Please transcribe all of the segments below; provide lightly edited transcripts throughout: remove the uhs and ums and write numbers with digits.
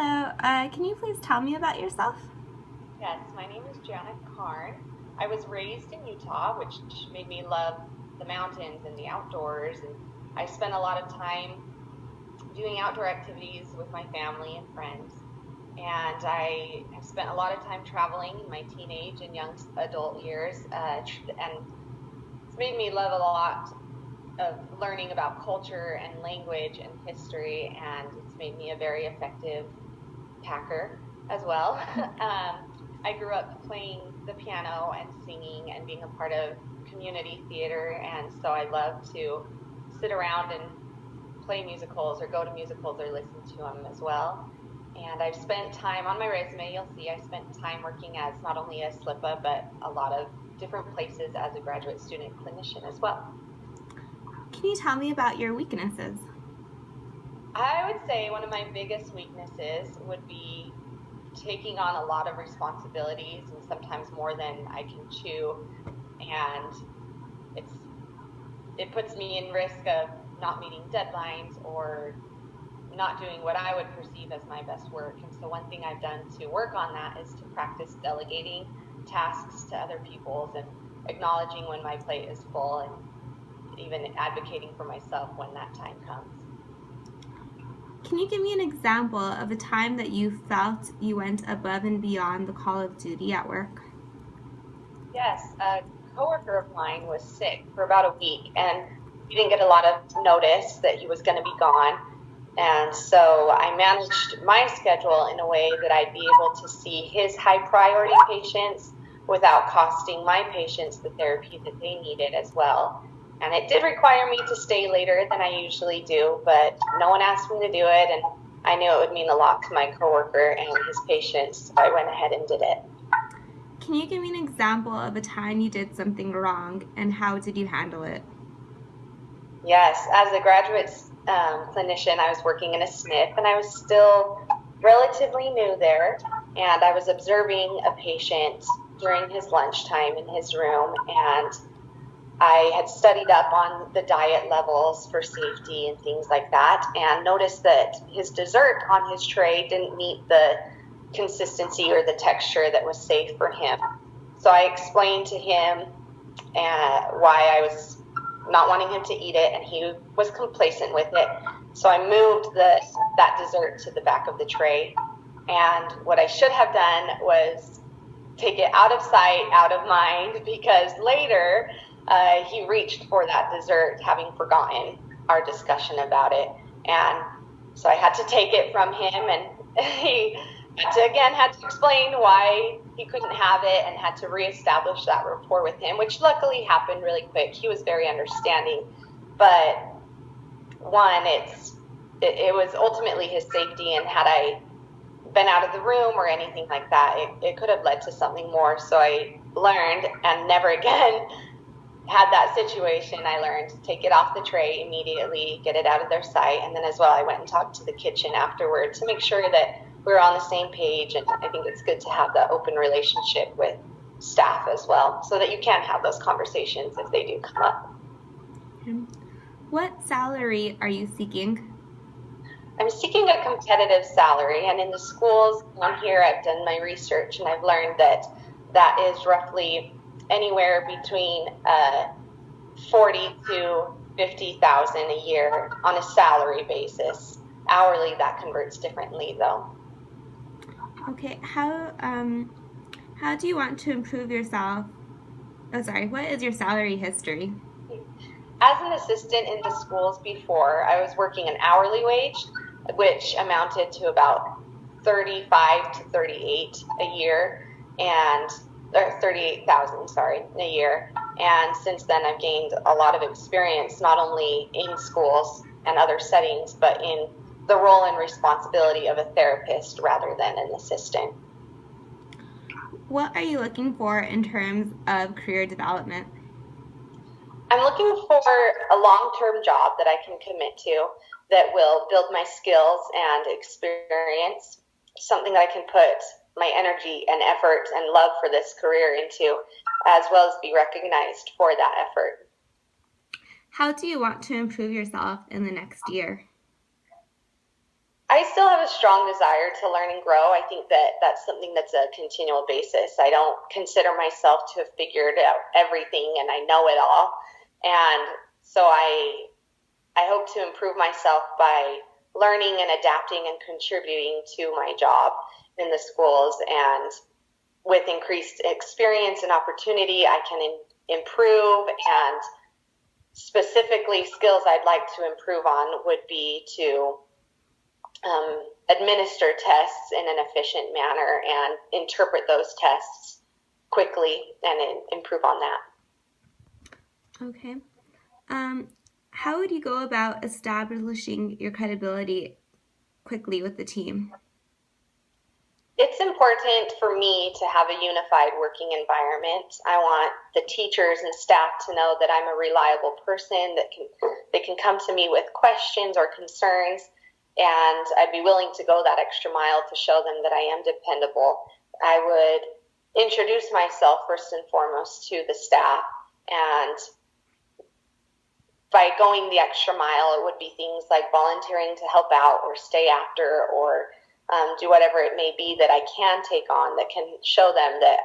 Hello, can you please tell me about yourself? Yes, my name is Jana. I was raised in Utah, which made me love the mountains and the outdoors. And I spent a lot of time doing outdoor activities with my family and friends. And I have spent a lot of time traveling in my teenage and young adult years. And it's made me love a lot of learning about culture and language and history. And it's made me a very effective packer as well. I grew up playing the piano and singing and being a part of community theater, and so I love to sit around and play musicals or go to musicals or listen to them as well. And I've spent time on my resume, you'll see I spent time working as not only a SLIPA, but a lot of different places as a graduate student clinician as well. Can you tell me about your weaknesses? I would say one of my biggest weaknesses would be taking on a lot of responsibilities and sometimes more than I can chew. And it's it puts me in risk of not meeting deadlines or not doing what I would perceive as my best work. And so one thing I've done to work on that is to practice delegating tasks to other people's and acknowledging when my plate is full and even advocating for myself when that time comes. Can you give me an example of a time that you felt you went above and beyond the call of duty at work? Yes, a coworker of mine was sick for about a week, and we didn't get a lot of notice that he was going to be gone. And so I managed my schedule in a way that I'd be able to see his high priority patients without costing my patients the therapy that they needed as well. And it did require me to stay later than I usually do, but no one asked me to do it, and I knew it would mean a lot to my coworker and his patients, so I went ahead and did it. Can you give me an example of a time you did something wrong and how did you handle it? Yes, as a graduate clinician, I was working in a SNF and I was still relatively new there. And I was observing a patient during his lunchtime in his room. And I had studied up on the diet levels for safety and things like that, and noticed that his dessert on his tray didn't meet the consistency or the texture that was safe for him. So I explained to him why I was not wanting him to eat it, and he was complacent with it. So I moved that dessert to the back of the tray. And what I should have done was take it out of sight, out of mind, because later he reached for that dessert, having forgotten our discussion about it. And so I had to take it from him, and he had to explain why he couldn't have it and had to reestablish that rapport with him, which luckily happened really quick. He was very understanding. But one, it was ultimately his safety, and had I been out of the room or anything like that, it could have led to something more. So I learned, and never again had that situation. I learned to take it off the tray immediately, get it out of their sight. And then as well, I went and talked to the kitchen afterward to make sure that we were on the same page. And I think it's good to have that open relationship with staff as well, so that you can have those conversations if they do come up. What salary are you seeking? I'm seeking a competitive salary, and in the schools down here, I've done my research and I've learned that that is roughly anywhere between 40 to 50,000 a year on a salary basis. Hourly, that converts differently, though. Okay, how do you want to improve yourself? Oh, sorry. What is your salary history? As an assistant in the schools before, I was working an hourly wage, which amounted to about 35 to 38 a year, and or 38,000, sorry, a year. And since then, I've gained a lot of experience, not only in schools and other settings, but in the role and responsibility of a therapist rather than an assistant. What are you looking for in terms of career development? I'm looking for a long-term job that I can commit to that will build my skills and experience, something that I can put my energy and effort and love for this career into, as well as be recognized for that effort. How do you want to improve yourself in the next year? I still have a strong desire to learn and grow. I think that that's something that's a continual basis. I don't consider myself to have figured out everything and I know it all. And so I hope to improve myself by learning and adapting and contributing to my job in the schools. And with increased experience and opportunity, I can improve. And specifically, skills I'd like to improve on would be to administer tests in an efficient manner and interpret those tests quickly and improve on that. Okay. How would you go about establishing your credibility quickly with the team? It's important for me to have a unified working environment. I want the teachers and staff to know that I'm a reliable person that they can come to me with questions or concerns, and I'd be willing to go that extra mile to show them that I am dependable. I would introduce myself first and foremost to the staff, and by going the extra mile, it would be things like volunteering to help out or stay after or do whatever it may be that I can take on that can show them that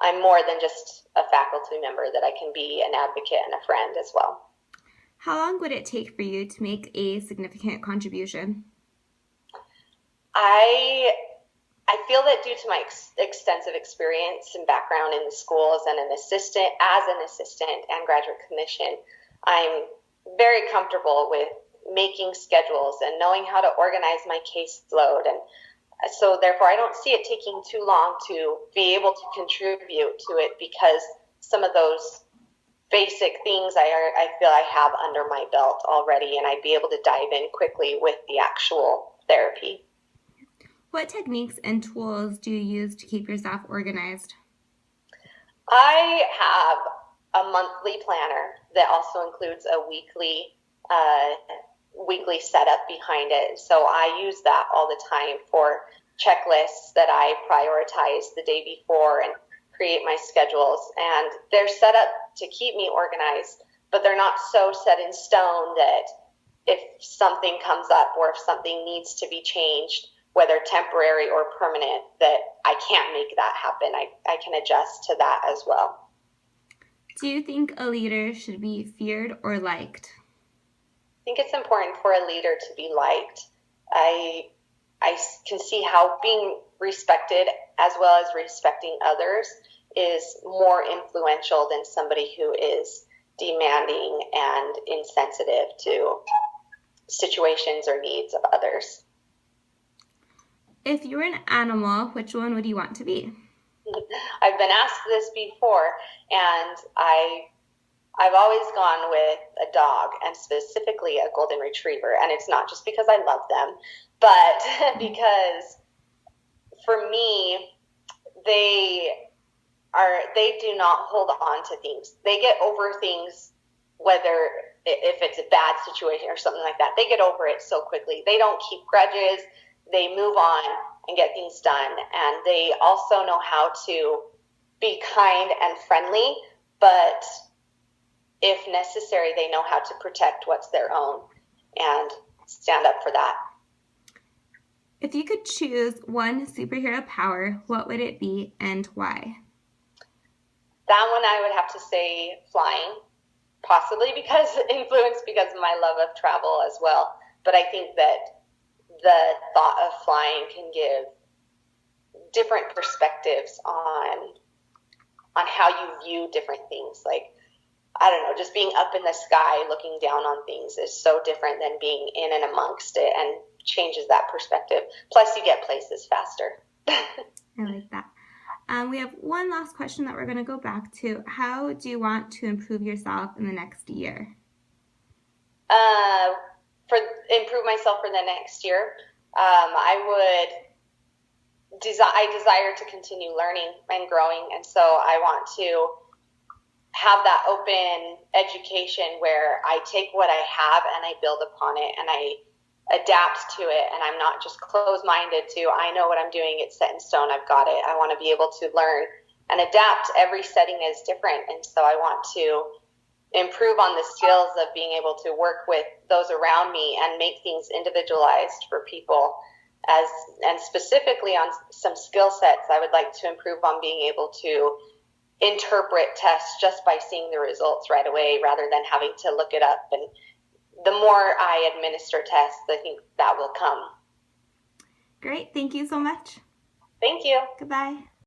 I'm more than just a faculty member, that I can be an advocate and a friend as well. How long would it take for you to make a significant contribution? I feel that due to my extensive experience and background in the schools and an assistant and graduate clinician, I'm very comfortable with making schedules and knowing how to organize my caseload. And so therefore I don't see it taking too long to be able to contribute to it, because some of those basic things I feel I have under my belt already, and I'd be able to dive in quickly with the actual therapy. What techniques and tools do you use to keep yourself organized? I have a monthly planner that also includes a weekly setup behind it. So I use that all the time for checklists that I prioritize the day before and create my schedules. And they're set up to keep me organized, but they're not so set in stone that if something comes up or if something needs to be changed, whether temporary or permanent, that I can't make that happen. I can adjust to that as well. Do you think a leader should be feared or liked? I think it's important for a leader to be liked. I can see how being respected as well as respecting others is more influential than somebody who is demanding and insensitive to situations or needs of others. If you were an animal, which one would you want to be? I've been asked this before, and I've always gone with a dog, and specifically a golden retriever. And it's not just because I love them, but because for me, they do not hold on to things. They get over things, whether if it's a bad situation or something like that. They get over it so quickly. They don't keep grudges. They move on and get things done. And they also know how to be kind and friendly, but if necessary, they know how to protect what's their own and stand up for that. If you could choose one superhero power, what would it be and why? That one I would have to say flying, possibly influenced because of my love of travel as well. But I think that the thought of flying can give different perspectives on how you view different things. Like, I don't know, just being up in the sky looking down on things is so different than being in and amongst it, and changes that perspective. Plus, you get places faster. I like that. We have one last question that we're going to go back to. How do you want to improve yourself in the next year? Improve myself for the next year, I desire to continue learning and growing, and so I want to have that open education where I take what I have and I build upon it and I adapt to it, and I'm not just closed-minded to, I know what I'm doing, it's set in stone, I've got it. I want to be able to learn and adapt. Every setting is different, and so I want to improve on the skills of being able to work with those around me and make things individualized for people. And specifically on some skill sets, I would like to improve on being able to interpret tests just by seeing the results right away rather than having to look it up. And the more I administer tests, I think that will come. Great. Thank you so much. Thank you. Goodbye.